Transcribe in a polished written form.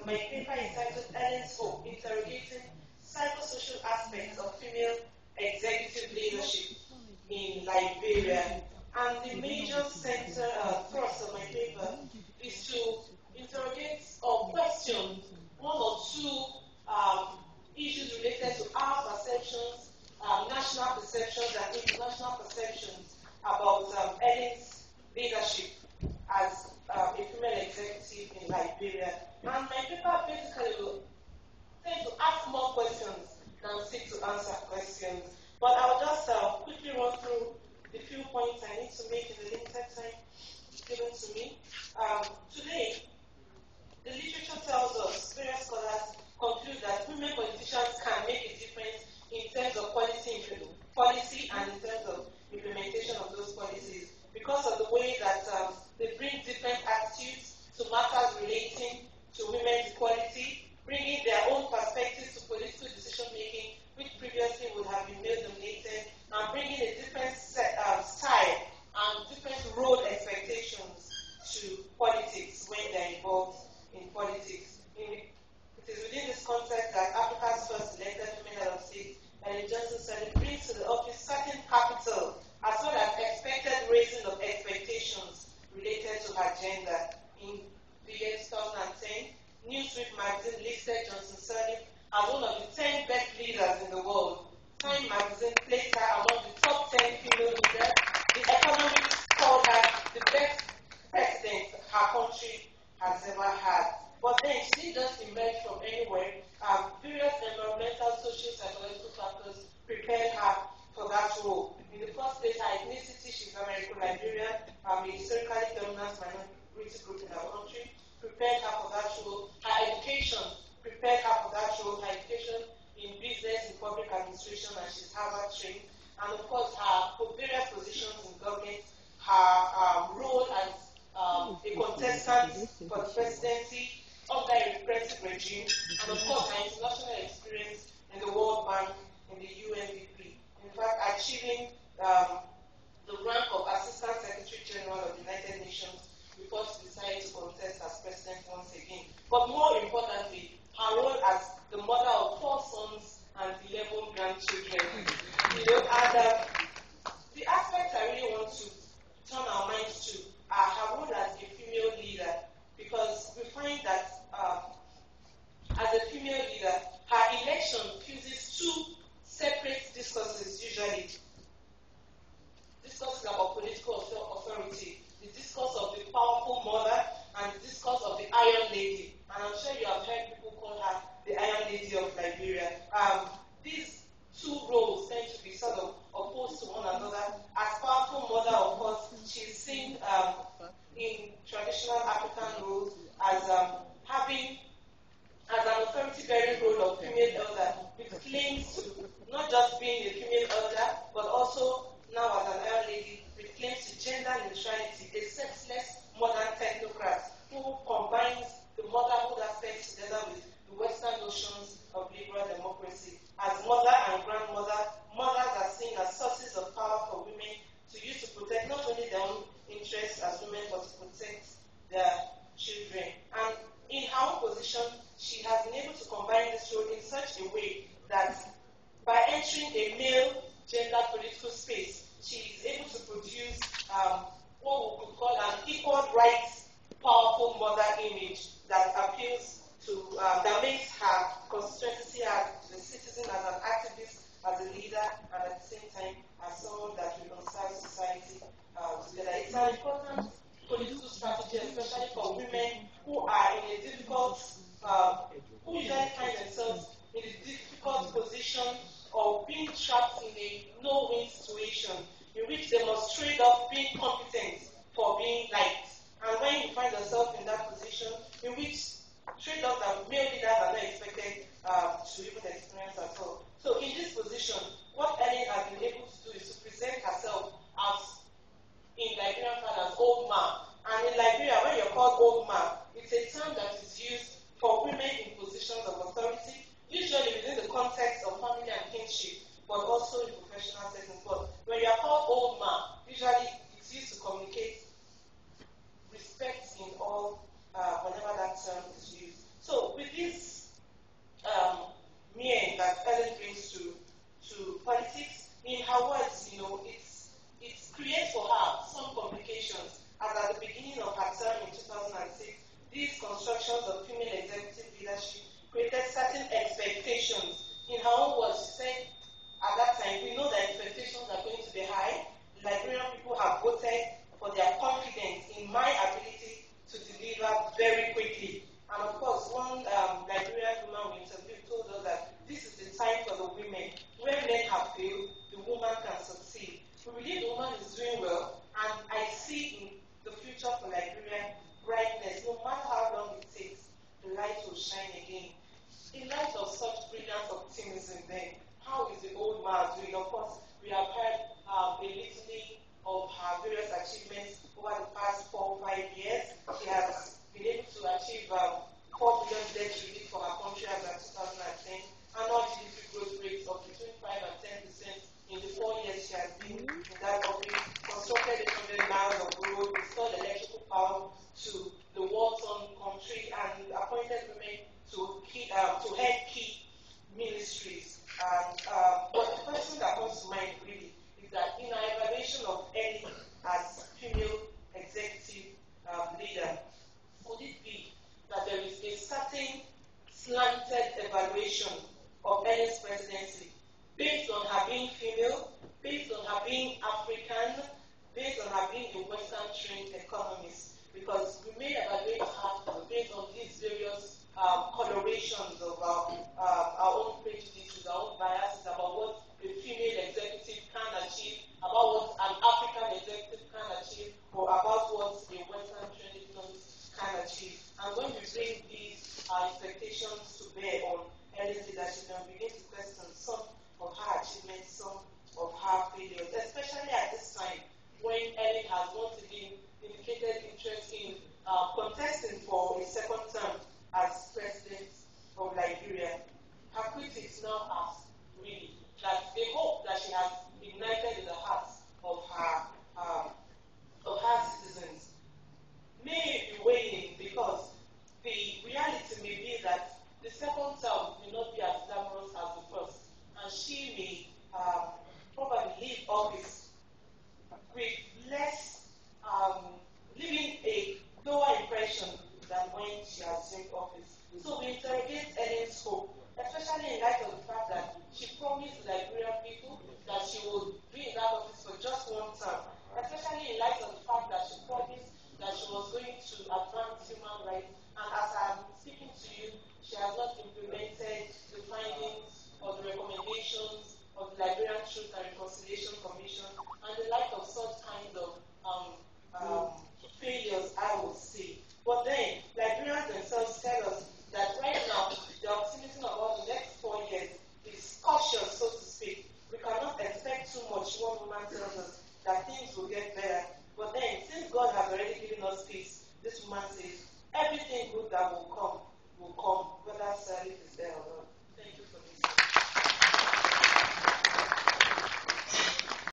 my paper entitled Ellen's Hope, Interrogating Psychosocial Aspects of Female Executive Leadership in Liberia. And the major center thrust of my paper is to interrogate or question one or two issues related to our perceptions, national perceptions and international perceptions about Ellen's leadership as a female executive in Liberia. And my paper basically will tend to ask more questions than seek to answer questions. But I'll just quickly run through the few points I need to make in the limited time given to me. Today, the literature tells us, various scholars conclude that women politicians can make a difference in terms of policy and in terms of implementation of those policies because of the way that they bring different attitudes to matters relating to women's equality, bringing their own perspectives to political decision-making, which previously would have been male-dominated, and bringing a different style and different role expectations to politics when they're involved in politics. It is within this context that Africa's first elected women head of state, Ellen Johnson said, it brings to the office certain capital as well as expected raising of expectations related to her gender. In the year 2010, Newsweek magazine listed Johnson Sirleaf as one of the 10 best leaders in the world. Time magazine placed her among the top 10 female leaders. The Economist called her the best president her country has ever had. But then she didn't just emerge from anywhere. Various environmental, social, psychological factors prepared her for that role. In the first place, her ethnicity, she's American-Liberian, a historically dominant minority group in our country, prepared her for that role. Her education prepared her for that role. Her education in business, in public administration, and she's Harvard trained. And of course, her various positions in government, her role as a contestant for the presidency under a repressive regime, and of course, her international experience in the World Bank, in the UNDP. In fact, achieving the rank of Assistant Secretary General of the United Nations before she decided to contest as president once again. But more importantly, her role as the mother of 4 sons and 11 grandchildren. And the aspects I really want to turn our minds to are her role as a female leader, because we find that as a female leader, her election fuses 2 separate discourses usually. Discourses about political authority, the discourse of the powerful mother and the discourse of the Iron Lady. And I'm sure you have heard people call her the Iron Lady of Liberia. These 2 roles tend to be sort of opposed to one another. As powerful mother, of course, she's seen in traditional African roles as having as an authority-bearing role of female elder, with claims to not just being a female elder, but also now as an Iron Lady, with claims to gender neutrality, a sexless modern technocrat who combines the motherhood aspects together with the Western notions of liberal democracy. As mother and grandmother, mothers are seen as sources of power for women to use to protect not only their own interests as women, but to protect their children. And in her own position, she has been able to combine this role in such a way that by entering a male gender political space, she is able to produce what we could call an equal rights, powerful mother image that appeals to, that makes her constituency as a citizen, as an activist, as a leader, and at the same time as someone that reconciles society together. It's an important political strategy, especially for women who are in a difficult, who usually find themselves in a difficult position of being trapped in a no-win situation in which they must trade off being competent for being liked. And when you find yourself in that position, in which trade-offs that male leaders are not expected to even experience at all. So in this position, what Ellen has been able to do is to present herself as, in Liberian terms, as old man. And in Liberia, when you're called old man, it's a term that is used for women in positions of authority, usually within the context of family and kinship, but also in professional settings. But when you are called old man, usually it's used to communicate respect in all, whenever that term is used. So with this mien that Ellen brings to politics, in her words, it creates for her some complications. As at the beginning of her term in 2006, these constructions of female executive leadership created certain expectations. In her own words, she said, at that time, we know that expectations are going to be high. Liberian people have voted for their confidence in my ability to deliver very quickly. And of course, one Liberian woman we interviewed told us that this is the time for the women. Where men have failed, the woman can succeed. We believe the woman is doing well, and I see in the future for Liberia brightness. No matter how long it takes, the light will shine again. In light of such brilliant optimism then, how is the old man doing? Of course, we have heard a litany of her various achievements over the past 4 or 5 years. She has been able to achieve 4 billion debt relief for her country as of 2010, annual GDP growth rates of between 5 and 10% in the 4 years she has been in that office, constructed 800 miles of road, installed electrical power to the war-torn country, and appointed women to head key ministries. But the question that comes to mind really is that in our evaluation of Ellie as female executive leader, could it be that there is a certain slanted evaluation of Ellie's presidency based on her being female, based on her being African, based on her being a Western-trained economist? Because we may evaluate her based on these various colorations of our own prejudices, our own biases about what a female executive can achieve, about what an African executive can achieve, or about what a Western-trained economist can achieve. And when we bring these expectations to bear on Ellen's leadership, and we begin to question some of her achievements, some of her failures, especially at this time when Ellen has once again indicated interest in contesting for a second term as president of Liberia. Her critics now ask, really, that they hope that she has ignited in the hearts of her citizens. May be waning because the reality may be that the second term may not be as glamorous as the first, and she may probably leave office with less, leaving a lower impression than when she assumed office. So we interrogate Ellen's hope, especially in light of the fact that she promised the Liberian people that she would be in that office for just one term, especially in light of the fact that she promised that she was going to advance human rights, and as I'm speaking to you, she has not implemented the findings or the recommendations of the Liberian Truth and Reconciliation Commission, and in light of such kinds of failures, I would say. But then, Liberians themselves tell us that right now, the optimism about the next 4 years is cautious, so to speak. We cannot expect too much. One woman tells us that things will get better. But then, since God has already given us peace, this woman says, everything good that will come, whether service is there or not. Thank you for listening.